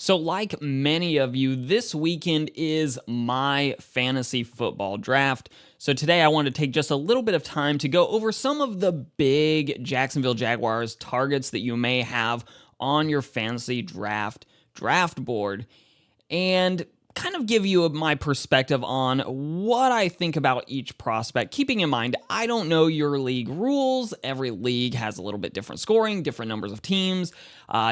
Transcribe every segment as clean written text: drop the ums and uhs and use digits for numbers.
So like many of you, this weekend is my fantasy football draft. So today I want to take just a little bit of time to go over some of the big Jacksonville Jaguars targets that you may have on your fantasy draft board and kind of give you my perspective on what I think about each prospect. Keeping in mind, I don't know your league rules. Every league has a little bit different scoring, different numbers of teams,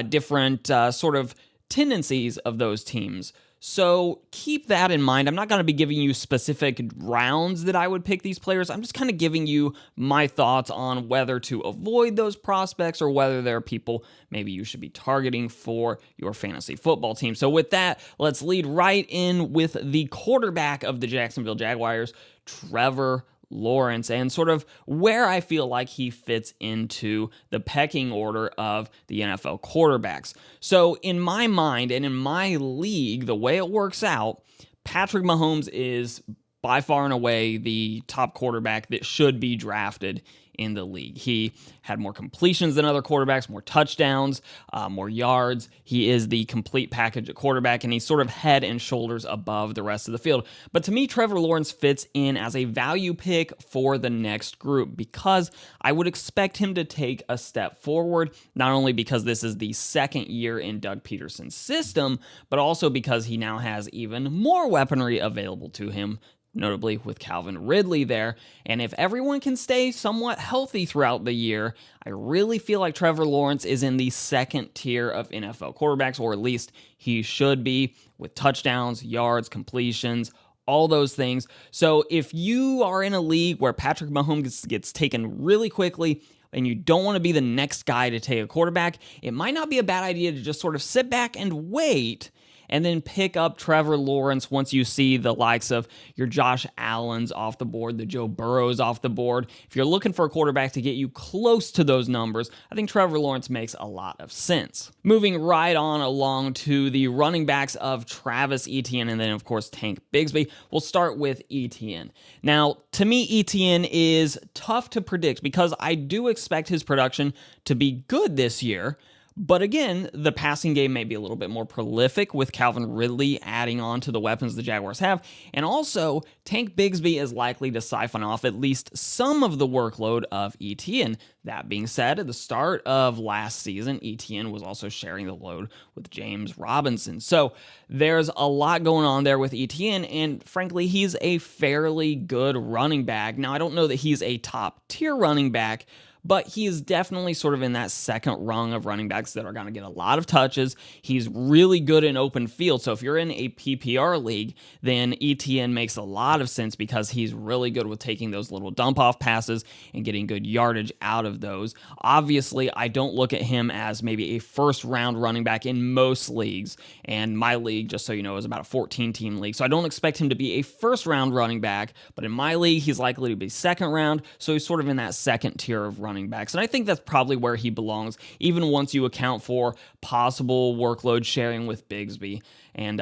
different sort of tendencies of those teams. So keep that in mind. I'm not going to be giving you specific rounds that I would pick these players. I'm just kind of giving you my thoughts on whether to avoid those prospects or whether there are people maybe you should be targeting for your fantasy football team. So with that, let's lead right in with the quarterback of the Jacksonville Jaguars, Trevor Lawrence, and sort of where I feel like he fits into the pecking order of the NFL quarterbacks. So in my mind and in my league, the way it works out, Patrick Mahomes is by far and away the top quarterback that should be drafted in the league. He had more completions than other quarterbacks, more touchdowns, more yards. He is the complete package at quarterback, and he's sort of head and shoulders above the rest of the field. But to me, Trevor Lawrence fits in as a value pick for the next group because I would expect him to take a step forward, not only because this is the second year in Doug Peterson's system, but also because he now has even more weaponry available to him, notably with Calvin Ridley there. And if everyone can stay somewhat healthy throughout the year, I really feel like Trevor Lawrence is in the second tier of NFL quarterbacks, or at least he should be, with touchdowns, yards, completions, all those things. So if you are in a league where Patrick Mahomes gets taken really quickly, and you don't want to be the next guy to take a quarterback, it might not be a bad idea to just sort of sit back and wait and then pick up Trevor Lawrence once you see the likes of your Josh Allens off the board, the Joe Burrows off the board. If you're looking for a quarterback to get you close to those numbers, I think Trevor Lawrence makes a lot of sense. Moving right on along to the running backs of Travis Etienne and then, of course, Tank Bigsby. We'll start with Etienne. Now, to me, Etienne is tough to predict because I do expect his production to be good this year. But again, the passing game may be a little bit more prolific with Calvin Ridley adding on to the weapons the Jaguars have. And also, Tank Bigsby is likely to siphon off at least some of the workload of Etienne. That being said, at the start of last season, Etienne was also sharing the load with James Robinson. So there's a lot going on there with Etienne, and frankly, he's a fairly good running back. Now, I don't know that he's a top-tier running back, but he is definitely sort of in that second rung of running backs that are going to get a lot of touches. He's really good in open field. So if you're in a PPR league, then Etienne makes a lot of sense because he's really good with taking those little dump-off passes and getting good yardage out of those. Obviously, I don't look at him as maybe a first-round running back in most leagues. And my league, just so you know, is about a 14-team league. So I don't expect him to be a first-round running back. But in my league, he's likely to be second round. So he's sort of in that second tier of running backs. And I think that's probably where he belongs, even once you account for possible workload sharing with Bigsby and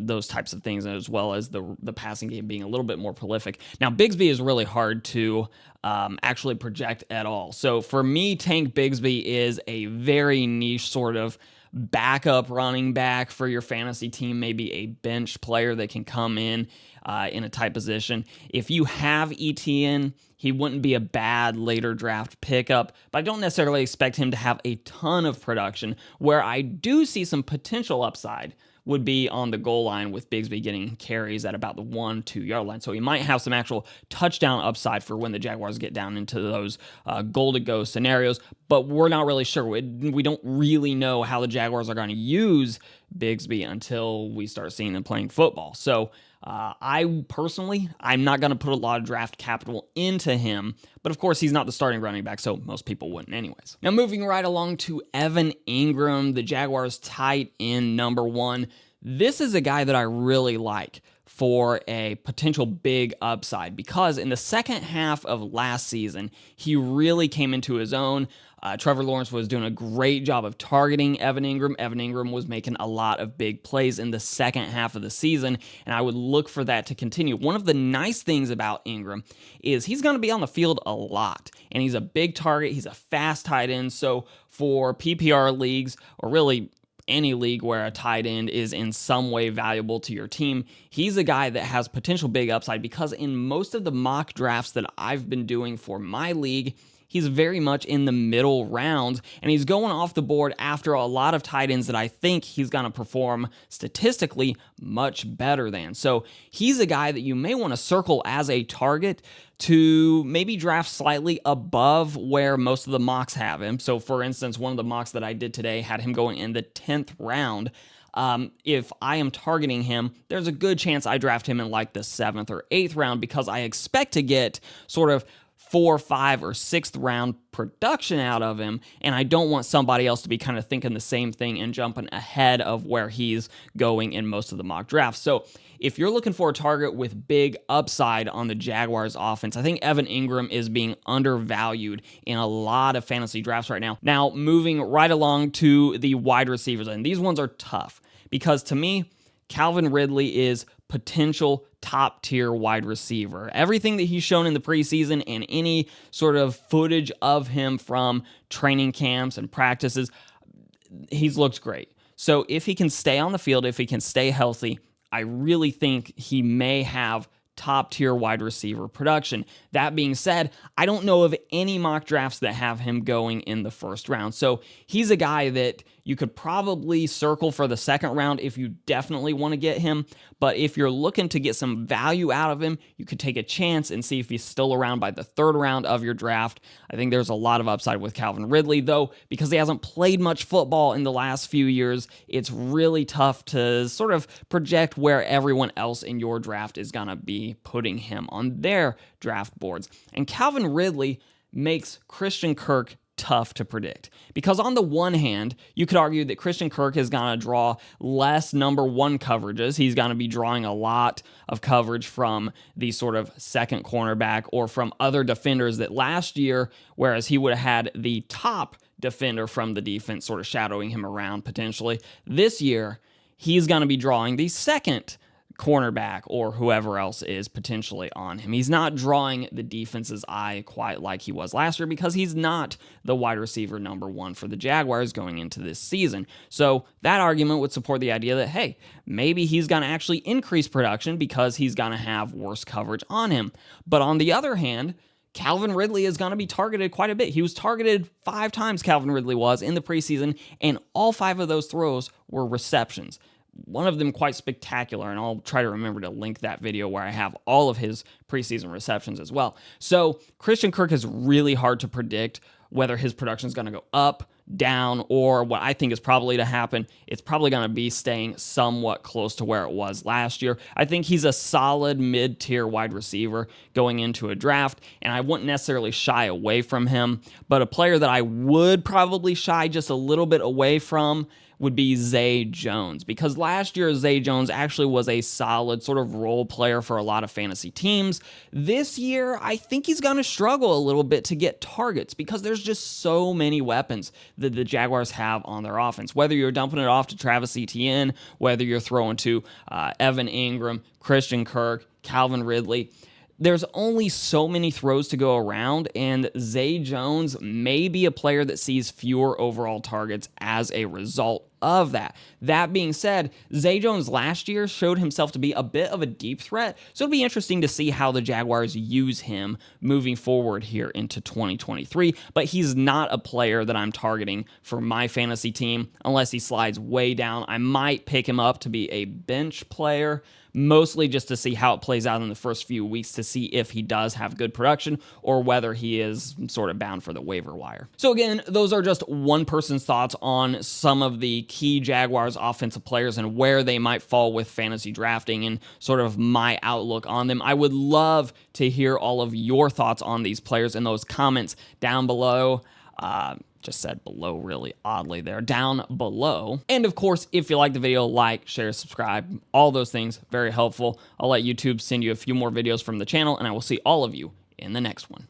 those types of things, as well as the passing game being a little bit more prolific. Now, Bigsby is really hard to actually project at all. So for me, Tank Bigsby is a very niche sort of backup running back for your fantasy team, maybe a bench player that can come in a tight position. If you have Etienne, he wouldn't be a bad later draft pickup, but I don't necessarily expect him to have a ton of production. Where I do see some potential upside would be on the goal line with Bigsby getting carries at about the 1-2 yard line. So he might have some actual touchdown upside for when the Jaguars get down into those goal-to-go scenarios, but we're not really sure. We don't really know how the Jaguars are going to use Bigsby until we start seeing them playing football. So I'm not going to put a lot of draft capital into him, but of course he's not the starting running back, so most people wouldn't anyways. Now moving right along to Evan Engram, the Jaguars tight end number 1. This is a guy that I really like for a potential big upside because in the second half of last season, he really came into his own. Trevor Lawrence was doing a great job of targeting Evan Engram. Evan Engram was making a lot of big plays in the second half of the season, and I would look for that to continue. One of the nice things about Engram is he's going to be on the field a lot, and he's a big target. He's a fast tight end, so for PPR leagues, or really any league where a tight end is in some way valuable to your team, he's a guy that has potential big upside because in most of the mock drafts that I've been doing for my league, he's very much in the middle rounds, and he's going off the board after a lot of tight ends that I think he's going to perform statistically much better than. So he's a guy that you may want to circle as a target to maybe draft slightly above where most of the mocks have him. So for instance, one of the mocks that I did today had him going in the 10th round. If I am targeting him, there's a good chance I draft him in like the 7th or 8th round because I expect to get sort of 4th, 5th, or 6th round production out of him, and I don't want somebody else to be kind of thinking the same thing and jumping ahead of where he's going in most of the mock drafts. So if you're looking for a target with big upside on the Jaguars offense, I think Evan Engram is being undervalued in a lot of fantasy drafts right now. Now, moving right along to the wide receivers, and these ones are tough because to me, Calvin Ridley is potential top tier wide receiver. Everything that he's shown in the preseason and any sort of footage of him from training camps and practices, he's looked great. So if he can stay on the field, if he can stay healthy, I really think he may have top tier wide receiver production. That being said, I don't know of any mock drafts that have him going in the 1st round. So he's a guy that you could probably circle for the 2nd round if you definitely want to get him. But if you're looking to get some value out of him, you could take a chance and see if he's still around by the 3rd round of your draft. I think there's a lot of upside with Calvin Ridley, though, because he hasn't played much football in the last few years, it's really tough to sort of project where everyone else in your draft is going to be putting him on their draft boards. And Calvin Ridley makes Christian Kirk tough to predict because on the one hand, you could argue that Christian Kirk is going to draw less number 1 coverages. He's going to be drawing a lot of coverage from the sort of second cornerback or from other defenders that last year, whereas he would have had the top defender from the defense sort of shadowing him around potentially. This year, he's going to be drawing the second cornerback or whoever else is potentially on him. He's not drawing the defense's eye quite like he was last year because he's not the wide receiver number 1 for the Jaguars going into this season. So that argument would support the idea that, hey, maybe he's going to actually increase production because he's going to have worse coverage on him. But on the other hand, Calvin Ridley is going to be targeted quite a bit. He was targeted 5 times, Calvin Ridley was, in the preseason, and all 5 of those throws were receptions. One of them quite spectacular, and I'll try to remember to link that video where I have all of his preseason receptions as well. So Christian Kirk is really hard to predict whether his production is going to go up, down, or what I think is probably to happen, it's probably going to be staying somewhat close to where it was last year. I think he's a solid mid-tier wide receiver going into a draft, and I wouldn't necessarily shy away from him, but a player that I would probably shy just a little bit away from would be Zay Jones, because last year Zay Jones actually was a solid sort of role player for a lot of fantasy teams. This year, I think he's going to struggle a little bit to get targets because there's just so many weapons that the Jaguars have on their offense. Whether you're dumping it off to Travis Etienne, whether you're throwing to Evan Engram, Christian Kirk, Calvin Ridley, there's only so many throws to go around, and Zay Jones may be a player that sees fewer overall targets as a result of that. That being said, Zay Jones last year showed himself to be a bit of a deep threat, so it'll be interesting to see how the Jaguars use him moving forward here into 2023, but he's not a player that I'm targeting for my fantasy team unless he slides way down. I might pick him up to be a bench player, mostly just to see how it plays out in the first few weeks to see if he does have good production or whether he is sort of bound for the waiver wire. So again, those are just one person's thoughts on some of the key Jaguars offensive players and where they might fall with fantasy drafting and sort of my outlook on them. I would love to hear all of your thoughts on these players in those comments down below. Just said below really oddly there, down below. And of course, if you like the video, like, share, subscribe, all those things, very helpful. I'll let YouTube send you a few more videos from the channel, and I will see all of you in the next one.